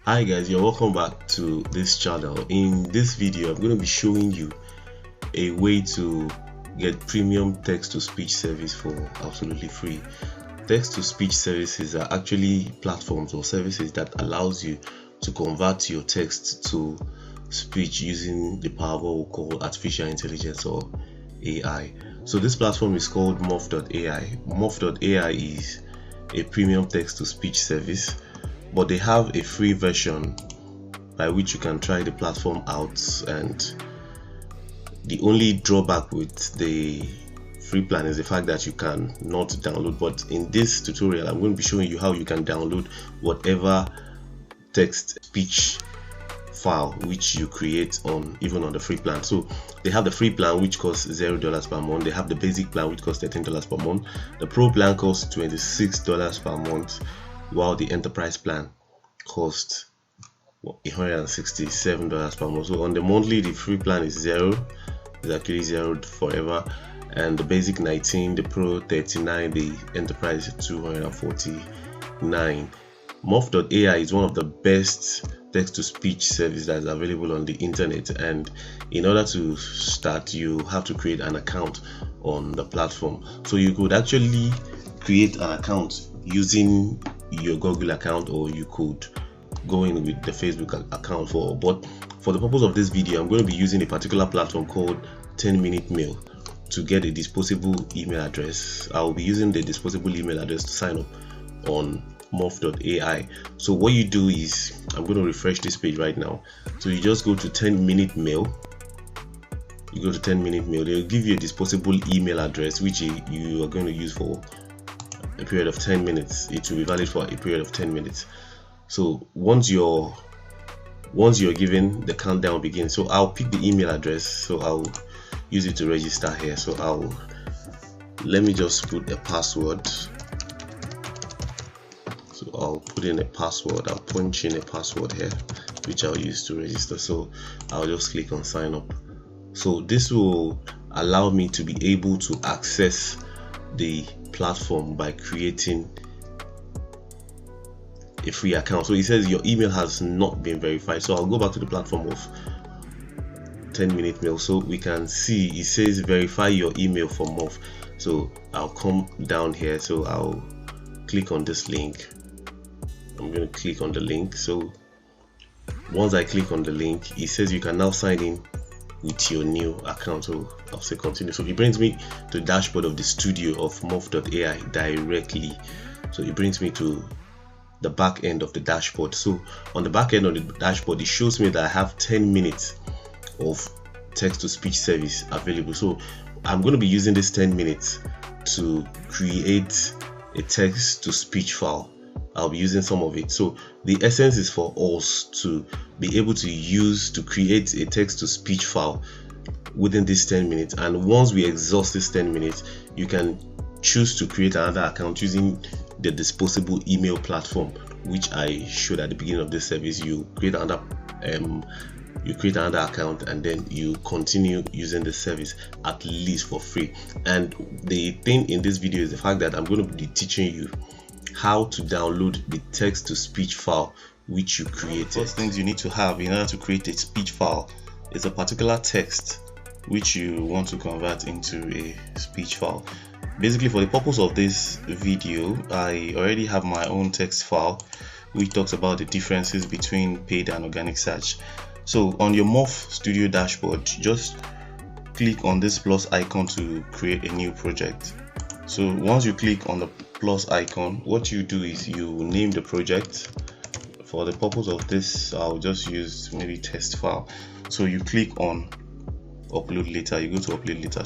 Hi guys, you're welcome back to this channel. In this video, I'm going to be showing you a way to get premium text-to-speech service for absolutely free. Text-to-speech services are actually platforms or services that allows you to convert your text to speech using the power of what we call artificial intelligence or AI. So this platform is called Murf.ai. Murf.ai is a premium text-to-speech service, but they have a free version by which you can try the platform out, and the only drawback with the free plan is the fact that you can not download. But in this tutorial, I'm going to be showing you how you can download whatever text speech file which you create on even on the free plan. So they have the free plan which costs $0 per month. They have the basic plan which costs $13 per month. The pro plan costs $26 per month, while the enterprise plan costs $167 per month. So on the monthly, the free plan is zero. It's actually zero forever, and the basic 19, the pro 39, the enterprise 249. Murf.ai is one of the best text-to-speech service that is available on the internet, and in order to start, you have to create an account on the platform. So you could actually create an account using your Google account, or you could go in with the Facebook account. But for the purpose of this video, I'm going to be using a particular platform called 10-minute mail to get a disposable email address. I'll be using the disposable email address to sign up on Murf.ai. So what you do is, I'm going to refresh this page right now. So you just go to 10-minute mail. You go to 10-minute mail. They'll give you a disposable email address which you are going to use for a period of 10 minutes. It will be valid for a period of 10 minutes. So once you're given, the countdown begins. So I'll pick the email address, so I'll use it to register here. So let me just put a password. So I'll put in a password. I'll punch in a password here which I'll use to register. So I'll just click on sign up. So this will allow me to be able to access the platform by creating a free account. So it says your email has not been verified. So I'll go back to the platform of 10-minute mail. So we can see it says verify your email for Murf. So I'll come down here. So I'll click on this link. I'm going to click on the link. So once I click on the link, it says you can now sign in with your new account. So I'll say continue. So it brings me to the dashboard of the studio of Murf.ai directly. So it brings me to the back end of the dashboard. So on the back end of the dashboard, it shows me that I have 10 minutes of text-to-speech service available. So I'm going to be using this 10 minutes to create a text-to-speech file. I'll be using some of it. So the essence is for us to be able to use to create a text-to-speech file within this 10 minutes. And once we exhaust this 10 minutes, you can choose to create another account using the disposable email platform which I showed at the beginning of this service. You create another account, and then you continue using the service at least for free. And the thing in this video is the fact that I'm going to be teaching you how to download the text-to-speech file which you created. First things you need to have in order to create a speech file is a particular text which you want to convert into a speech file. Basically, for the purpose of this video, I already have my own text file which talks about the differences between paid and organic search. So on your Murf Studio dashboard, just click on this plus icon to create a new project. So once you click on the plus icon, what you do is you name the project. For the purpose of this, I'll just use maybe test file. So you click on upload later. You go to upload later.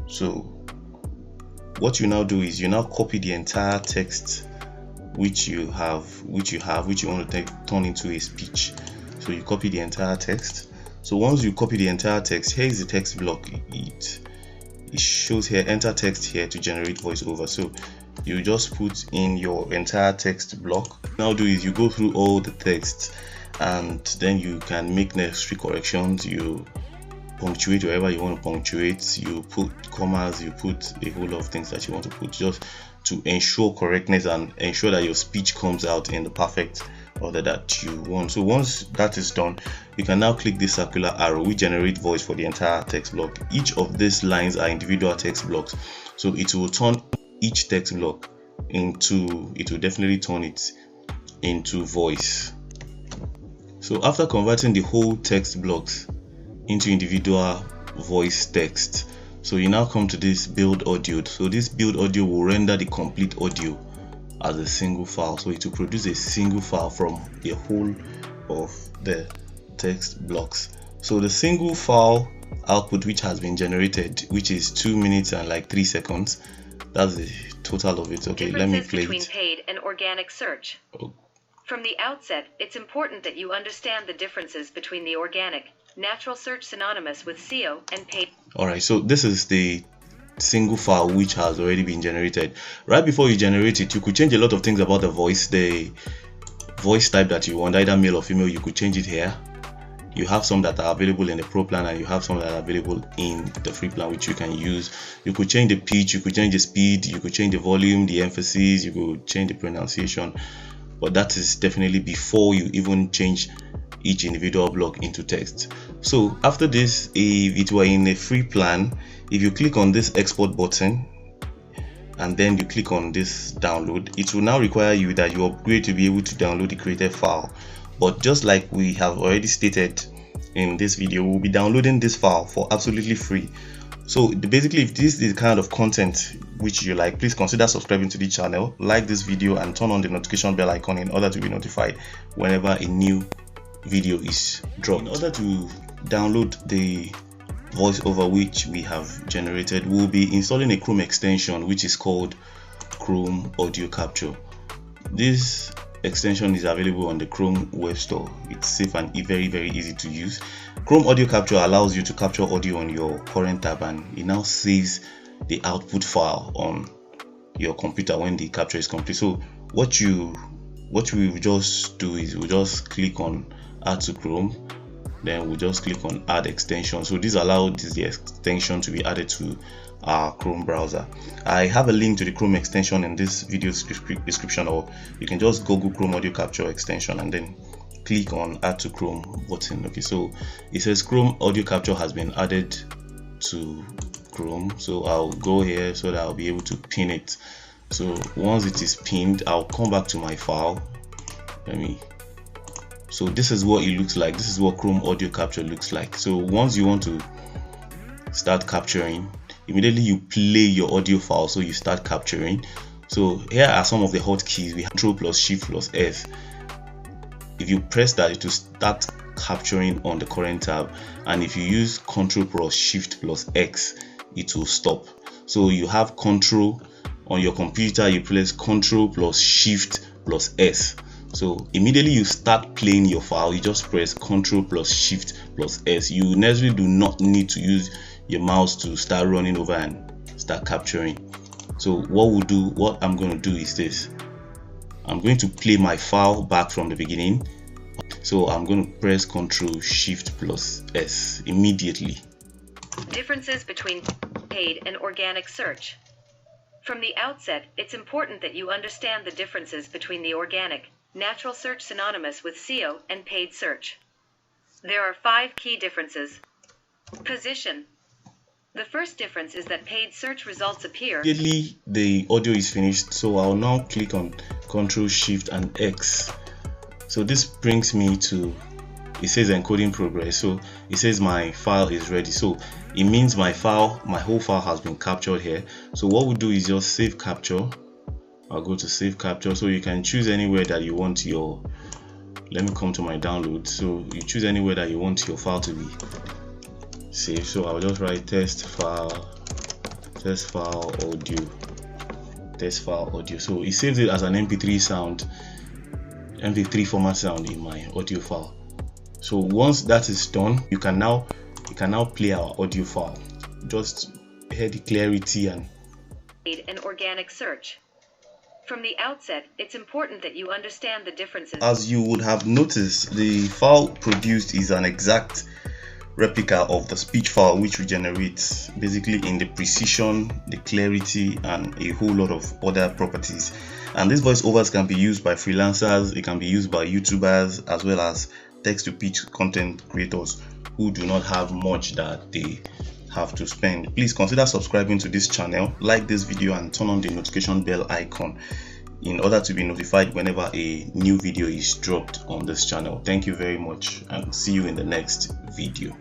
So what you now do is you now copy the entire text which you want to turn into a speech. So you copy the entire text. So once you copy the entire text, here is the text block. It shows here enter text here to generate voiceover. So you just put in your entire text block. Now do is you go through all the text, and then you can make necessary corrections. You punctuate wherever you want to punctuate, you put commas, you put a whole lot of things that you want to put, just to ensure correctness and ensure that your speech comes out in the perfect order that you want. So once that is done, you can now click this circular arrow which generate voice for the entire text block. Each of these lines are individual text blocks, so it will turn each text block into, it will definitely turn it into voice. So after converting the whole text blocks into individual voice text, so you now come to this build audio. So this build audio will render the complete audio as a single file, so it will produce a single file from the whole of the text blocks. So the single file output which has been generated, which is 2 minutes and like 3 seconds, that's the total of it. Okay, let me play between it. Paid and organic search. Oh. From the outset, it's important that you understand the differences between the organic, natural search synonymous with SEO, and paid. Alright, so this is the single file which has already been generated. Right before you generate it, you could change a lot of things about the voice type that you want, either male or female. You could change it here. You have some that are available in the pro plan, and you have some that are available in the free plan, which you can use. You could change the pitch, you could change the speed, you could change the volume, the emphasis, you could change the pronunciation, but that is definitely before you even change each individual block into text. So after this, if it were in a free plan, if you click on this export button and then you click on this download, it will now require you that you upgrade to be able to download the created file. But just like we have already stated in this video, we'll be downloading this file for absolutely free. So basically, if this is the kind of content which you like, please consider subscribing to the channel, like this video, and turn on the notification bell icon in order to be notified whenever a new video is dropped. In order to download the voiceover which we have generated, we'll be installing a Chrome extension which is called Chrome Audio Capture. This extension is available on the Chrome web store. It's safe and very easy to use. Chrome Audio Capture allows you to capture audio on your current tab, and it now saves the output file on your computer when the capture is complete. So what we will just do is we'll just click on add to Chrome, then we'll just click on add extension. So this allows the extension to be added to our Chrome browser. I have a link to the Chrome extension in this video description, or you can just Google Chrome Audio Capture extension and then click on add to Chrome button. Okay, so it says Chrome Audio Capture has been added to Chrome. So I'll go here so that I'll be able to pin it. So once it is pinned, I'll come back to my file. So this is what it looks like. This is what Chrome Audio Capture looks like. So once you want to start capturing, immediately you play your audio file, so you start capturing. So here are some of the hotkeys. We have Ctrl plus Shift plus F. If you press that, it will start capturing on the current tab, and if you use Ctrl plus Shift plus X, it will stop. So you have Ctrl on your computer, you press Ctrl plus Shift plus S. So immediately you start playing your file, you just press Ctrl plus Shift plus S. You necessarily do not need to use your mouse to start running over and start capturing. So what I'm going to do is this. I'm going to play my file back from the beginning. So I'm going to press Ctrl Shift plus S immediately. Differences between paid and organic search. From the outset, it's important that you understand the differences between the organic, natural search synonymous with SEO, and paid search. There are 5 key differences. Position. The first difference is that paid search results appear. Immediately the audio is finished, so I'll now click on Ctrl Shift and X. So this brings me to, it says encoding progress. So it says my file is ready. So it means my whole file has been captured here. So what we'll do is just save capture. I'll go to save capture. So you can choose anywhere that you want your, let me come to my download. So you choose anywhere that you want your file to be saved. So I'll just write test file audio. So it saves it as an MP3 format sound in my audio file. So once that is done, you can now play our audio file. Just hear the clarity and organic search. From the outset, it's important that you understand the differences. As you would have noticed, the file produced is an exact replica of the speech file which we generate, basically in the precision, the clarity, and a whole lot of other properties. And these voiceovers can be used by freelancers, it can be used by YouTubers, as well as text-to-speech content creators who do not have much that they have to spend. Please consider subscribing to this channel, like this video, and turn on the notification bell icon in order to be notified whenever a new video is dropped on this channel. Thank you very much, and see you in the next video.